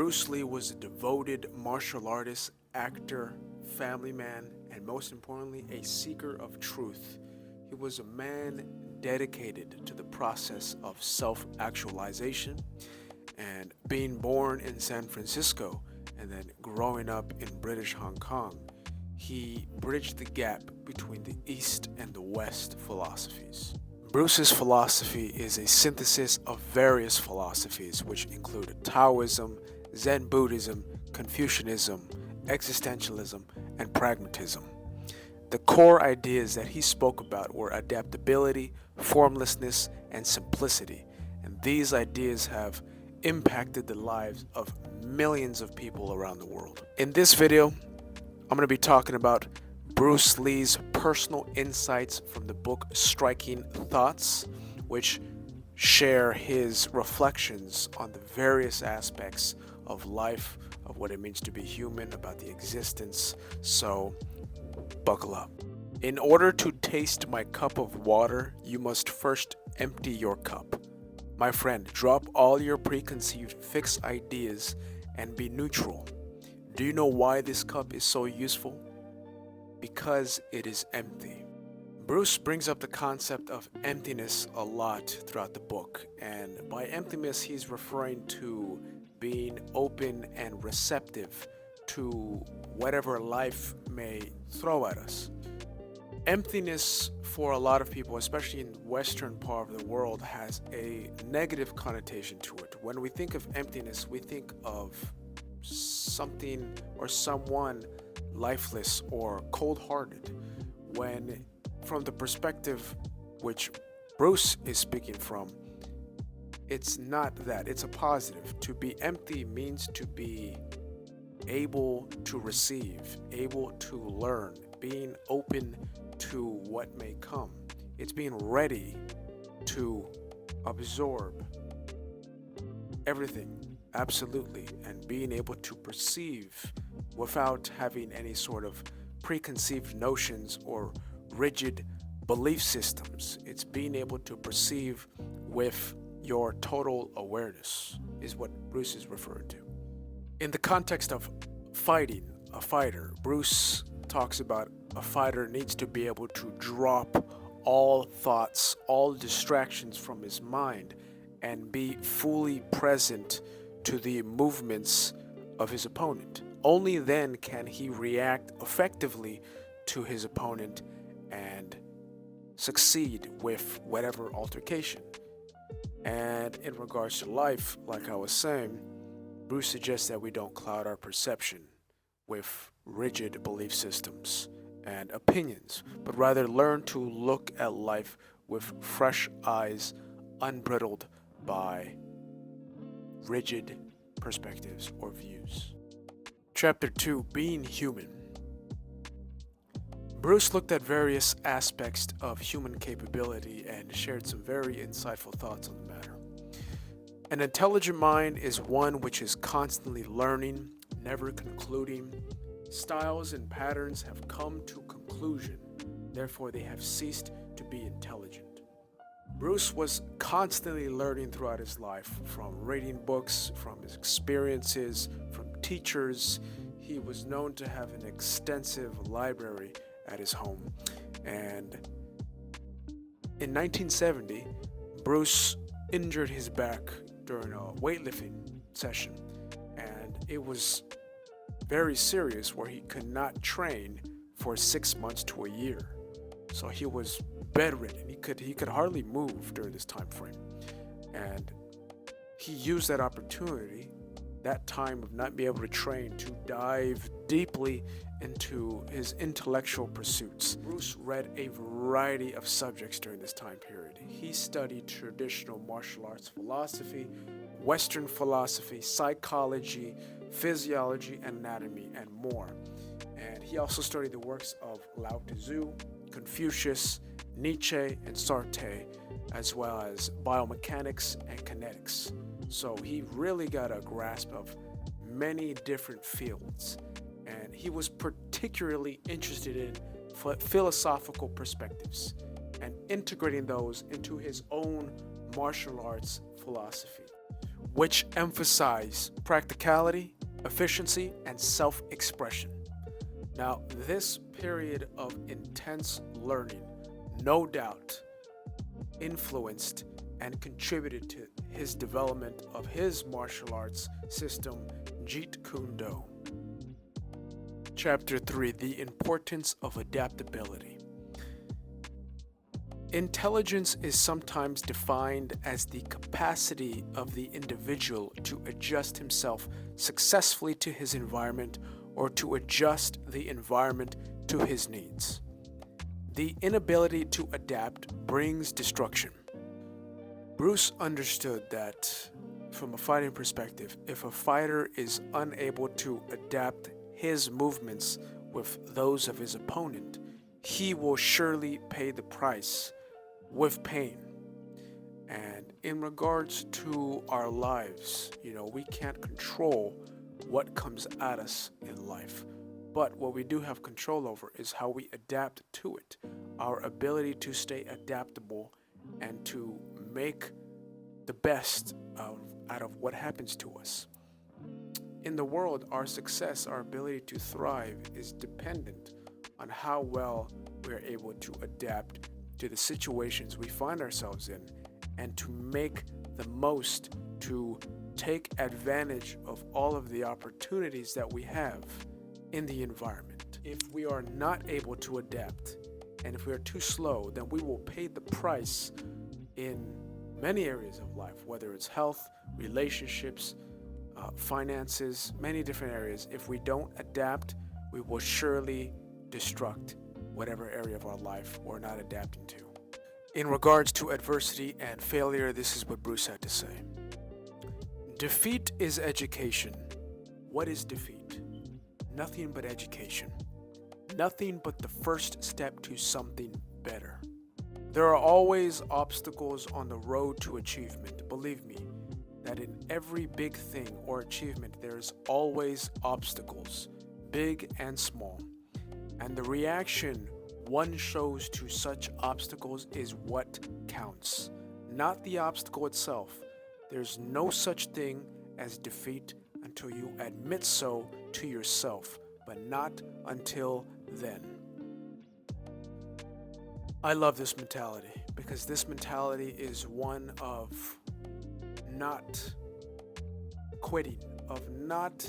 Bruce Lee was a devoted martial artist, actor, family man, and most importantly, a seeker of truth. He was a man dedicated to the process of self actualization, and being born in San Francisco and then growing up in British Hong Kong, he bridged the gap between the East and the West philosophies. Bruce's philosophy is a synthesis of various philosophies, which include Taoism, Zen Buddhism, Confucianism, existentialism, and pragmatism. The core ideas that he spoke about were adaptability, formlessness, and simplicity, and these ideas have impacted the lives of millions of people around the world. In this video, I'm going to be talking about Bruce Lee's personal insights from the book Striking Thoughts, which share his reflections on the various aspects of life, of what it means to be human, about the existence. So, buckle up. In order to taste my cup of water, you must first empty your cup. My friend, drop all your preconceived fixed ideas and be neutral. Do you know why this cup is so useful? Because it is empty. Bruce brings up the concept of emptiness a lot throughout the book, and by emptiness he's referring to being open and receptive to whatever life may throw at us. Emptiness for a lot of people, especially in the western part of the world, has a negative connotation to it. When we think of emptiness, we think of something or someone lifeless or cold-hearted, when from the perspective which Bruce is speaking from, it's not that. It's a positive. To be empty means to be able to receive, able to learn, being open to what may come. It's being ready to absorb everything, absolutely, and being able to perceive without having any sort of preconceived notions or rigid belief systems. It's being able to perceive with your total awareness, is what Bruce is referring to. In the context of fighting, a fighter, Bruce talks about a fighter needs to be able to drop all thoughts, all distractions from his mind, and be fully present to the movements of his opponent. Only then can he react effectively to his opponent and succeed with whatever altercation. And in regards to life, like I was saying, Bruce suggests that we don't cloud our perception with rigid belief systems and opinions, but rather learn to look at life with fresh eyes, unbridled by rigid perspectives or views. Chapter 2, Being Human. Bruce looked at various aspects of human capability and shared some very insightful thoughts on the matter. An intelligent mind is one which is constantly learning, never concluding. Styles and patterns have come to conclusion, therefore they have ceased to be intelligent. Bruce was constantly learning throughout his life, from reading books, from his experiences, from teachers. He was known to have an extensive library at his home. And in 1970, Bruce injured his back during a weightlifting session, and it was very serious, where he could not train for 6 months to a year. So he was bedridden. He could hardly move during this time frame. And he used that opportunity, that time of not being able to train, to dive deeply into his intellectual pursuits. Bruce read a variety of subjects during this time period. He studied traditional martial arts philosophy, Western philosophy, psychology, physiology, anatomy, and more. And he also studied the works of Lao Tzu, Confucius, Nietzsche, and Sartre, as well as biomechanics and kinetics. So he really got a grasp of many different fields, and he was particularly interested in philosophical perspectives and integrating those into his own martial arts philosophy. which emphasize practicality, efficiency, and self expression. Now, this period of intense learning, no doubt, influenced and contributed to his development of his martial arts system, Jeet Kune Do. Chapter 3: The Importance of Adaptability. Intelligence is sometimes defined as the capacity of the individual to adjust himself successfully to his environment or to adjust the environment to his needs. The inability to adapt brings destruction. Bruce understood that, from a fighting perspective, if a fighter is unable to adapt his movements with those of his opponent, he will surely pay the price with pain. And in regards to our lives, we can't control what comes at us in life. But what we do have control over is how we adapt to it, our ability to stay adaptable and to make the best out of what happens to us. In the world, our success, our ability to thrive is dependent on how well we are able to adapt to the situations we find ourselves in and to make the most, to take advantage of all of the opportunities that we have in the environment. If we are not able to adapt and if we are too slow, then we will pay the price in many areas of life, whether it's health, relationships, finances, many different areas. If we don't adapt, we will surely destruct whatever area of our life we're not adapting to. In regards to adversity and failure, this is what Bruce had to say. Defeat is education. What is defeat? Nothing but education. Nothing but the first step to something better. There are always obstacles on the road to achievement. Believe me, that in every big thing or achievement, there's always obstacles, big and small. And the reaction one shows to such obstacles is what counts, not the obstacle itself. There's no such thing as defeat until you admit so to yourself, but not until then. I love this mentality because this mentality is one of not quitting, of not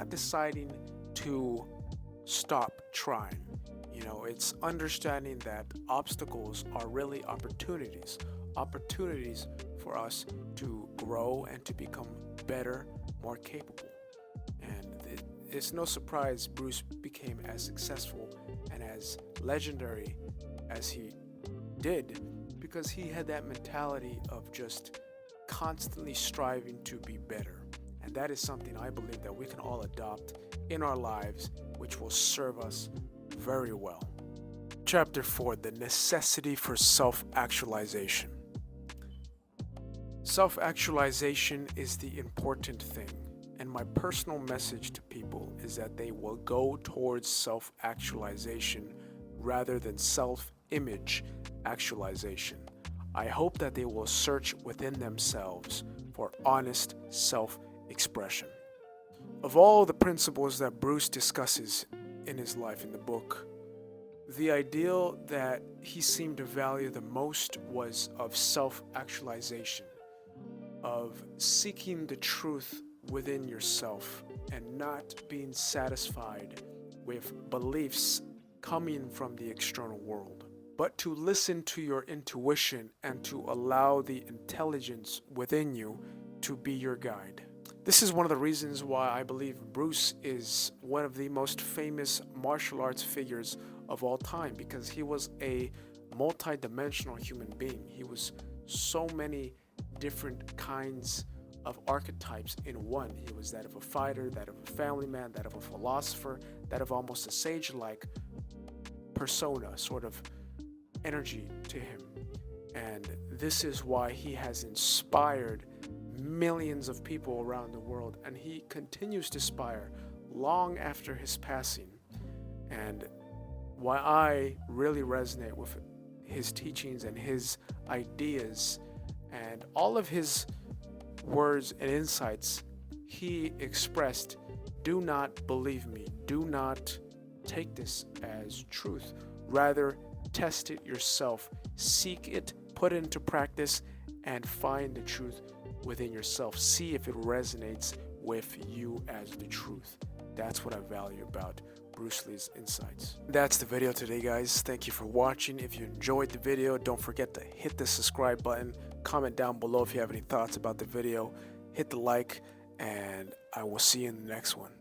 deciding to stop trying. It's understanding that obstacles are really opportunities for us to grow and to become better, more capable. And it's no surprise Bruce became as successful and as legendary as he did because he had that mentality of just constantly striving to be better. And that is something I believe that we can all adopt in our lives, which will serve us very well. Chapter 4: The Necessity for Self-Actualization. Self-actualization is the important thing, and my personal message to people is that they will go towards self-actualization rather than self-image actualization. I hope that they will search within themselves for honest self-expression. Of all the principles that Bruce discusses in his life in the book, the ideal that he seemed to value the most was of self-actualization, of seeking the truth within yourself and not being satisfied with beliefs coming from the external world, but to listen to your intuition and to allow the intelligence within you to be your guide. This is one of the reasons why I believe Bruce is one of the most famous martial arts figures of all time, because he was a multi-dimensional human being. He was so many different kinds of archetypes in one. He was that of a fighter, that of a family man, that of a philosopher, that of almost a sage-like persona, sort of energy to him. And this is why he has inspired millions of people around the world, and he continues to inspire long after his passing. And why I really resonate with his teachings and his ideas and all of his words and insights he expressed, do not believe me. Do not take this as truth. Rather, test it yourself. Seek it, put it into practice, and find the truth within yourself. See if it resonates with you as the truth. That's what I value about Bruce Lee's insights. That's the video today, guys. Thank you for watching. If you enjoyed the video, don't forget to hit the subscribe button. Comment down below if you have any thoughts about the video. Hit the like, and I will see you in the next one.